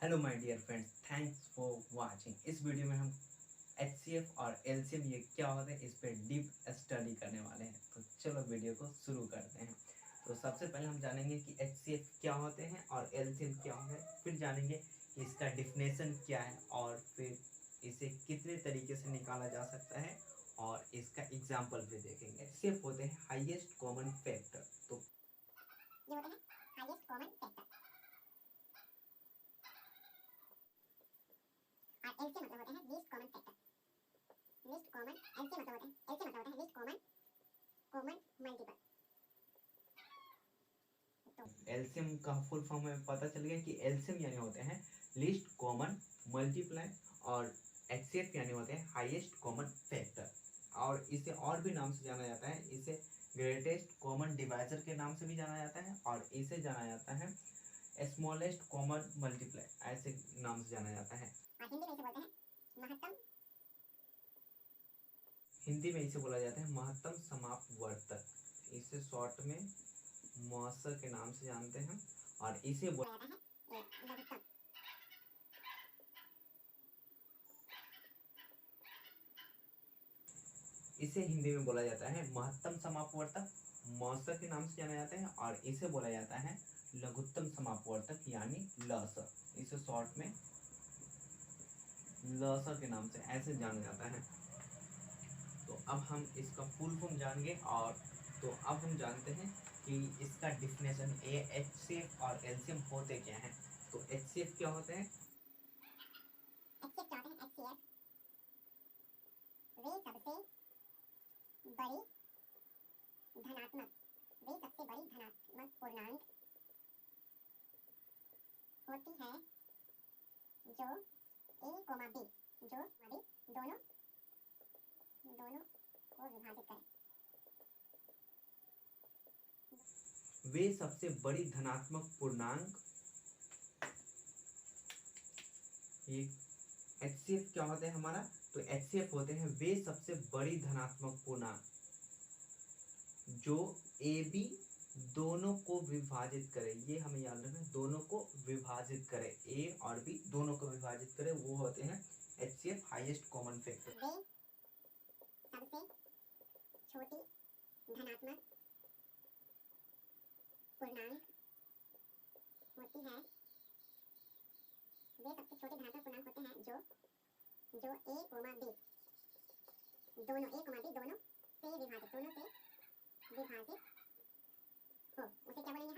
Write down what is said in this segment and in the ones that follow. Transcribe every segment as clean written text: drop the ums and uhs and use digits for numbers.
Hello my dear friends, thanks for watching. इस video में हम एचसीएफ और एलसीएम ये क्या होते हैं इस पे डीप स्टडी करने वाले हैं। तो चलो वीडियो को शुरू करते हैं। तो सबसे पहले हम जानेंगे कि एचसीएफ क्या होते हैं और एलसीएम क्या होते हैं, फिर जानेंगे कि इसका डिफिनेशन क्या है और फिर इसे कितने तरीके से निकाला जा सकता है और इसका एग्जाम्पल भी देखेंगे। एचसीएफ होते हैं हाईएस्ट कॉमन फैक्टर। तो ये होते हैं हाईएस्ट कॉमन फैक्टर और एलसीएम मतलब होते हैं least common factor. Least common LCM मतलब होते हैं लीस्ट कॉमन कॉमन मल्टीपल। तो एलसीएम का फुल फॉर्म में पता चल गया कि एलसीएम यानी होते हैं लीस्ट कॉमन मल्टीप्लाई और एचसीएफ यानी होते हैं हाईएस्ट कॉमन फैक्टर। और इसे और भी नाम से जाना जाता है, इसे ग्रेटेस्ट कॉमन डिवाइजर के नाम से भी जाना जाता है और इसे जाना जाता है स्मॉलेस्ट कॉमन मल्टीप्लाई, ऐसे नाम से जाना जाता है। और हिंदी में इसे बोलते हैं महत्तम। हिंदी में इसे बोला जाता है महत्तम समापवर्तक। इसे शॉर्ट में मौसर के नाम से जानते हैं और इसे बोला जाता है लघुत्तम। इसे हिंदी में बोला जाता है महत्तम समापवर्तक, मौसर के नाम से जाना जाता है और इसे बोला जाता है लघुत्तम समापवर्तक यानी लसर। इसे शॉर्ट में लसर के नाम से ऐसे जाना जाता है। तो अब हम इसका फुल फॉर्म जानेंगे और तो अब हम जानते हैं कि इसका डिफिनेशन एचसीएफ और एलसीएम होते क्या हैं। तो एचसीएफ क्या होते हैं? एचसीएफ क्या होते हैं? एचसीएफ वे सबसे बड़ी धनात्मक पूर्णांक होती है जो a, b दोनों को विभाजित करे। वे सबसे बड़ी धनात्मक पूर्णांक, ये एचसीएफ क्या होते हैं हमारा? तो एचसीएफ होते हैं वे सबसे बड़ी धनात्मक पूर्णांक जो ए बी दोनों को विभाजित करे। ये हमें याद रखना है, दोनों को विभाजित करे, ए और बी दोनों को विभाजित करे, वो होते हैं एचसीएफ हाईएस्ट कॉमन फैक्टर। वे सबसे छोटी धनात्मक पूर्णांक होती है, वे सबसे छोटे धनात्मक पूर्णांक होते हैं जो a, b दोनों से विभाजित हो। उसे क्या बोलेंगे हम?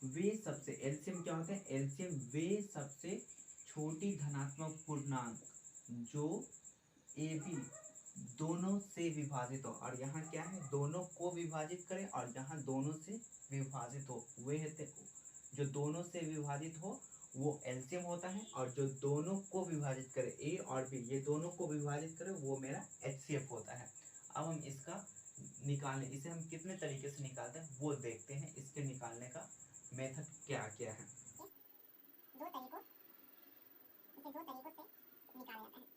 वे सबसे, एलसीएम क्या होते हैं? एलसीएम वे सबसे छोटी धनात्मक पूर्णांक जो ए बी दोनों से विभाजित हो, और यहाँ क्या है, दोनों को विभाजित करे और यहाँ दोनों से विभाजित हो, वे जो दोनों से विभाजित हो वो एलसीएम होता है, और जो दोनों को विभाजित करे, ए और बी ये दोनों को विभाजित करे, वो मेरा एचसीएफ होता है। अब हम इसका निकालने, इसे हम कितने तरीके से निकालते हैं वो देखते हैं। इसके निकालने का मेथड क्या क्या है। दो तरीकों से निकाला जाता है।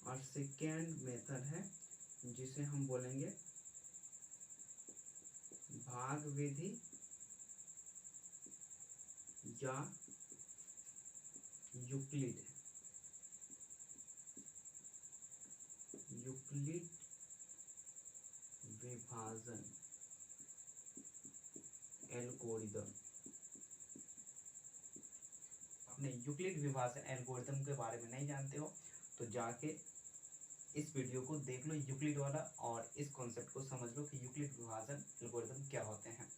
और सेकेंड मेथड है जिसे हम बोलेंगे भाग विधि या यूक्लिड विभाजन एल्गोरिदम। आपने यूक्लिड विभाजन एल्गोरिदम के बारे में नहीं जानते हो तो जाके इस वीडियो को देख लो, यूक्लिड वाला, और इस कॉन्सेप्ट को समझ लो कि यूक्लिड विभाजन एल्गोरिदम क्या होते हैं।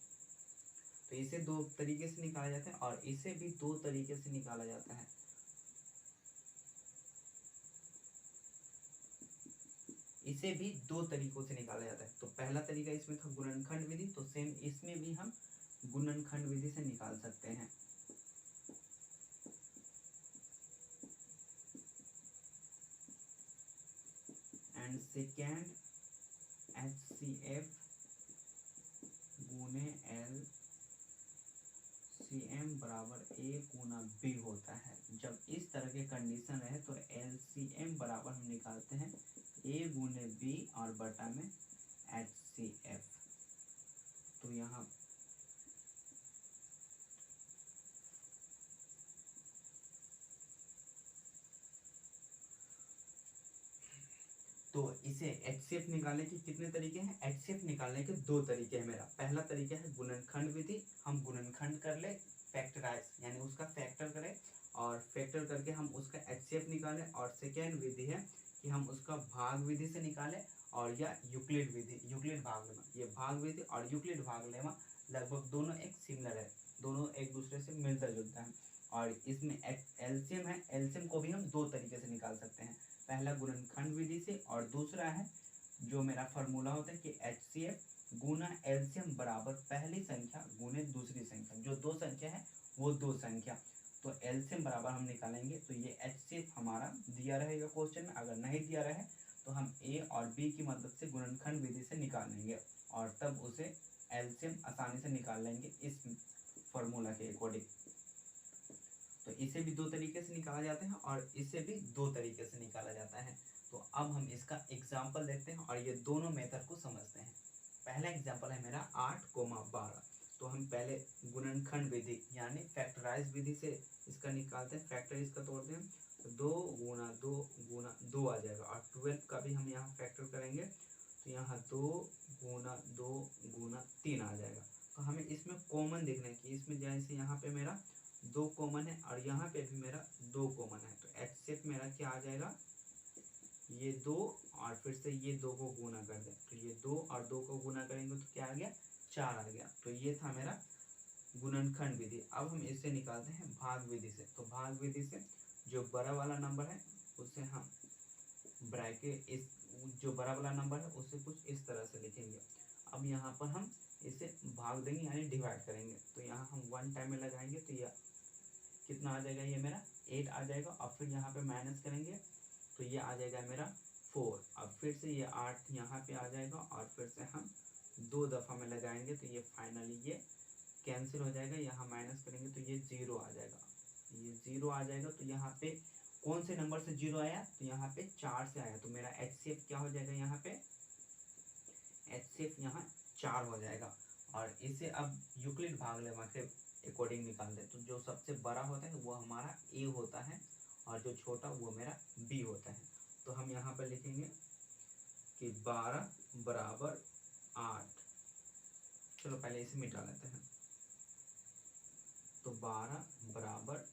तो इसे दो तरीके से निकाला जाता है और इसे भी दो तरीके से निकाला जाता है। इसे भी दो तरीकों से निकाला जाता है। तो पहला तरीका इसमें था गुणनखंड विधि, तो सेम इसमें भी हम गुणनखंड विधि से निकाल सकते हैं। एंड सेकेंड HCF गुणे एलसीएम बराबर ए गुना बी होता है। जब इस तरह के कंडीशन रहे तो एलसीएम बराबर हम निकालते हैं ए गुने बी और बटा में एचसीएफ। तो यहाँ तो इसे एचसीएफ निकालने के कितने तरीके हैं? एचसीएफ निकालने के दो तरीके हैं मेरा। पहला तरीका है गुणनखंड विधि, हम गुणनखंड कर ले फैक्टराइज यानी उसका फैक्टर करें और फैक्टर करके हम उसका एचसीएफ निकालें। और सेकेंड विधि है कि हम उसका भाग विधि से निकालें और या यूक्लिड विधि, यूक्लिड भाग लेमा। ये भाग विधि और यूक्लिड भाग लेमा लगभग दोनों एक सिमिलर है, दोनों एक दूसरे से मिलता जुलता है। और इसमें एलसीएम है, एलसीएम को भी हम दो तरीके से निकाल सकते हैं, पहला गुणनखंड विधि से और दूसरा है जो मेरा फार्मूला होता है कि एचसीएफ गुना एलसीएम बराबर पहली संख्या गुने दूसरी संख्या, जो दो संख्या है वो दो संख्या। तो एलसीएम बराबर हम निकालेंगे तो ये एचसीएफ हमारा दिया रहेगा क्वेश्चन में। अगर नहीं दिया रहे तो हम ए और बी की मदद से गुणनखंड विधि से निकाल लेंगे और तब उसे एलसीएम आसानी से निकाल लेंगे इस फार्मूला के अकॉर्डिंग। तो इसे भी दो तरीके से निकाला जाता है और इसे भी दो तरीके से निकाला जाता है। तो अब हम इसका एग्जाम्पल देखते हैं और ये दोनों मेथड को समझते हैं। पहला एग्जाम्पल है मेरा 8,12। तो हम पहले गुणनखंड विधि यानी फैक्टराइज विधि से इसका निकालते हैं, फैक्टर इसका तोड़ते हैं तो 2 गुना 2 गुना 2 आ जाएगा। और 12 का भी हम यहाँ फैक्टर करेंगे तो यहाँ 2 गुना 2 गुना 3 आ जाएगा। तो हमें इसमें कॉमन देखना है कि इसमें जैसे यहाँ पे मेरा 2 कॉमन है और यहाँ पे भी मेरा 2 कॉमन है। तो एचसीएफ मेरा क्या आ जाएगा, ये 2 और फिर से ये 2 को गुना कर दें तो ये 2 और 2 को गुना करेंगे तो क्या आ गया, 4 आ गया। तो ये था मेरा गुणनखंड विधि। अब हम इसे निकालते हैं भाग विधि से। तो भाग विधि से जो बड़ा वाला नंबर है उसे हम ब्रैकेट, इस जो बड़ा वाला नंबर है उसे कुछ इस तरह से लिखेंगे। अब यहाँ पर हम इसे भाग देंगे यानी डिवाइड करेंगे। तो यहाँ हम 1 टाइम में लगाएंगे तो यह कितना आ जाएगा, ये मेरा 8 आ जाएगा। और फिर यहाँ पे माइनस करेंगे तो ये आ जाएगा मेरा 4। अब फिर से ये 8 यहाँ पे आ जाएगा और फिर से हम 2 दफ़ा में लगाएंगे तो ये फाइनली ये कैंसिल हो जाएगा। यहाँ माइनस करेंगे तो ये 0 आ जाएगा, ये 0 आ जाएगा। तो यहाँ पे कौन से नंबर से 0 आया, तो यहाँ पे 4 से आया। तो मेरा एचसीएफ क्या हो जाएगा, यहाँ पे एचसीएफ यहाँ 4 हो जाएगा। और इसे अब यूक्लिड भाग लेमा के अकॉर्डिंग निकाल दे तो जो सबसे बड़ा होता है वो हमारा ए होता है और जो छोटा वो मेरा बी होता है। तो हम यहाँ पर लिखेंगे कि 12 बराबर 8। चलो पहले इसे मिटा लेते हैं। तो 12 बराबर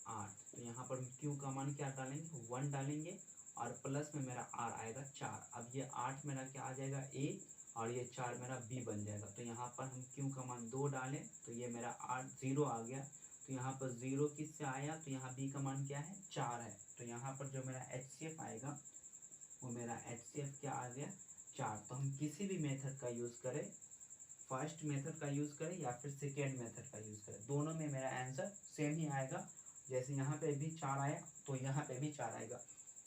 8। तो यहाँ पर क्यू का मान क्या डालेंगे, 1 डालेंगे और प्लस में मेरा आर आएगा 4। अब ये 8 मेरा क्या आ जाएगा, ए, और ये 4 मेरा बी बन जाएगा। तो यहाँ पर हम क्यू का मान 2 डालें तो ये मेरा 8 0 आ गया। तो यहाँ पर 0 किससे आया, तो यहाँ बी का मान क्या है, 4 है। तो यहाँ पर जो मेरा एचसीएफ आएगा वो मेरा एचसीएफ क्या आ गया, 4। तो हम किसी भी मेथड का यूज़ करें, फर्स्ट मेथड का यूज़ करें या फिर सेकेंड मेथड का यूज़ करें, दोनों में मेरा आंसर सेम ही आएगा। जैसे यहाँ पे भी 4 आया तो यहाँ पे भी 4 आएगा।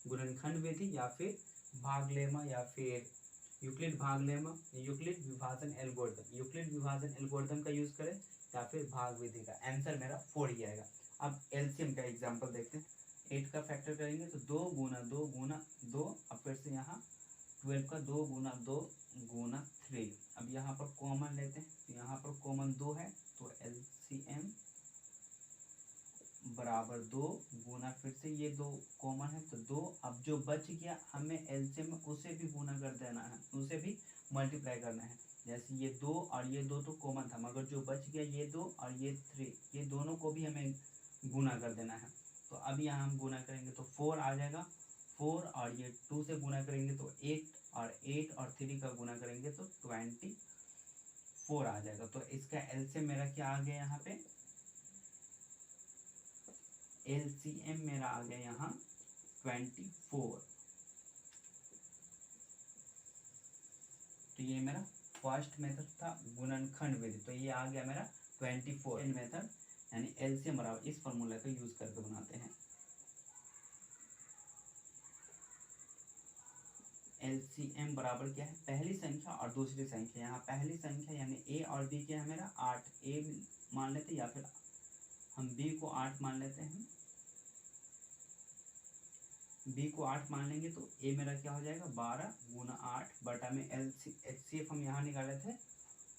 गुणनखंड विधि या फिर भाग लेमा या फिर यूक्लिड भाग लेमा, यूक्लिड विभाजन एल्गोरिथम, यूक्लिड विभाजन एल्गोरिथम का यूज़ करें या फिर भाग विधि का, आंसर मेरा 4 ही आएगा। अब एलसीएम का एग्जांपल देखते हैं। 8 का फैक्टर करेंगे तो 2 गुना 2 गुना 2, अब फिर से यहाँ 12 का 2 गुना 2 गुना 3। अब यहाँ पर कॉमन लेते हैं तो यहाँ पर कॉमन 2 है तो एलसीएम बराबर 2 गुना, फिर से ये 2 कॉमन है तो 2। अब जो बच गया हमें एलसीएम में उसे भी गुना कर देना है, उसे भी मल्टीप्लाई करना है। जैसे ये 2 और ये 2 तो कॉमन था, मगर जो बच गया ये 2 और ये 3, ये दोनों को भी हमें गुना कर देना है। तो अब यहाँ हम गुना करेंगे तो 4 आ जाएगा, 4 और ये 2 से गुना करेंगे तो 8 और 8 और 3 का गुना करेंगे तो 24 आ जाएगा। तो इसका एलसीएम मेरा क्या आ गया, यहाँ पे एलसीएम मेरा आ गया यहाँ 24। तो ये मेरा फर्स्ट मेथड था गुणनखंड विधि, तो ये आ गया मेरा 24 मेथड, यानी एलसीएम बराबर इस फॉर्मूला का यूज करके बनाते हैं। एलसीएम बराबर क्या है, पहली संख्या और दूसरी संख्या। यहाँ पहली संख्या यानी ए और बी क्या है मेरा 8, ए मान लेते या फिर हम b को 8 मान लेते हैं, b को 8 मान लेंगे तो a मेरा क्या हो जाएगा 12 गुना 8 बटा में HCF हम यहाँ निकाले थे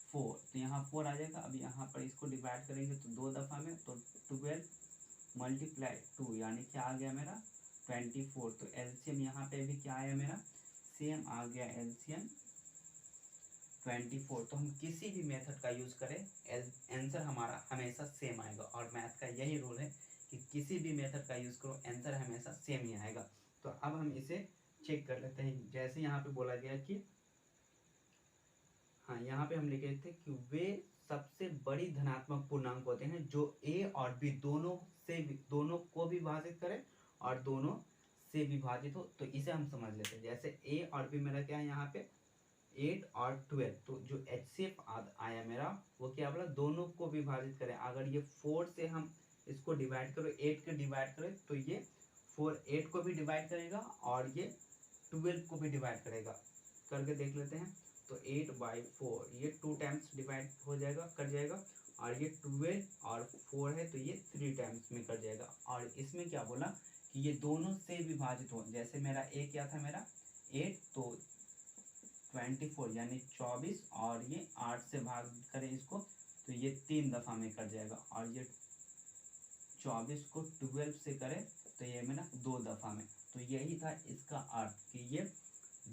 4, तो यहाँ 4 आ जाएगा। अब यहाँ पर इसको डिवाइड करेंगे तो 2 दफ़ा में, तो 12 मल्टीप्लाई 2 यानी क्या आ गया मेरा 24। तो एलसीएम यहाँ पे भी क्या आया मेरा सेम आ गया एलसीएम 24। तो हम किसी भी मेथड का यूज़ करें आंसर हमारा हमेशा सेम आएगा, और मैथ का यही रूल है कि किसी भी मेथड का यूज़ करो आंसर हमेशा सेम ही आएगा। तो अब हम इसे चेक कर लेते हैं। जैसे यहाँ पे बोला गया कि हाँ, यहाँ पे हम लिख रहे थे कि वे सबसे बड़ी धनात्मक पूर्णांक होते हैं जो a और b दोनों को विभाजित करें और दोनों से विभाजित हो। तो इसे हम समझ लेते हैं। जैसे a और b मेरा क्या है यहाँ पे 8 और 12, तो जो HCF आया मेरा वो क्या बोला दोनों को विभाजित करें। अगर ये 4 से हम इसको डिवाइड करो, 8 को डिवाइड करें तो ये 4 8 को भी डिवाइड करेगा और ये 12 को भी डिवाइड करेगा। करके देख लेते हैं। तो 8/4 ये 2 टाइम्स डिवाइड हो जाएगा, कर जाएगा, और ये 12 और 4 है तो ये 3 टाइम्स में कर जाएगा। और इसमें क्या बोला कि ये दोनों से विभाजित हो। जैसे मेरा a क्या था मेरा 8, तो 24 यानी 24, और ये 8 से भाग करें इसको तो ये 3 दफ़ा में कर जाएगा, और ये 24 को 12 से करें तो ये मेरा 2 दफ़ा में। तो यही था इसका अर्थ कि ये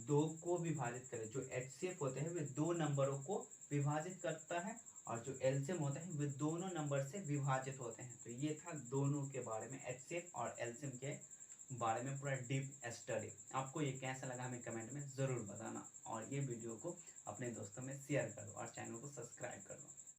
2 को विभाजित करे। जो HCF होते हैं वे 2 नंबरों को विभाजित करता है, और जो LCM होता है वे दोनों नंबर से विभाजित होते हैं। तो ये था दोनों के बारे में, HCF और LCM के बारे में पूरा डीप स्टडी। आपको ये कैसा लगा हमें कमेंट में ज़रूर बताना, और ये वीडियो को अपने दोस्तों में शेयर कर दो और चैनल को सब्सक्राइब कर दो।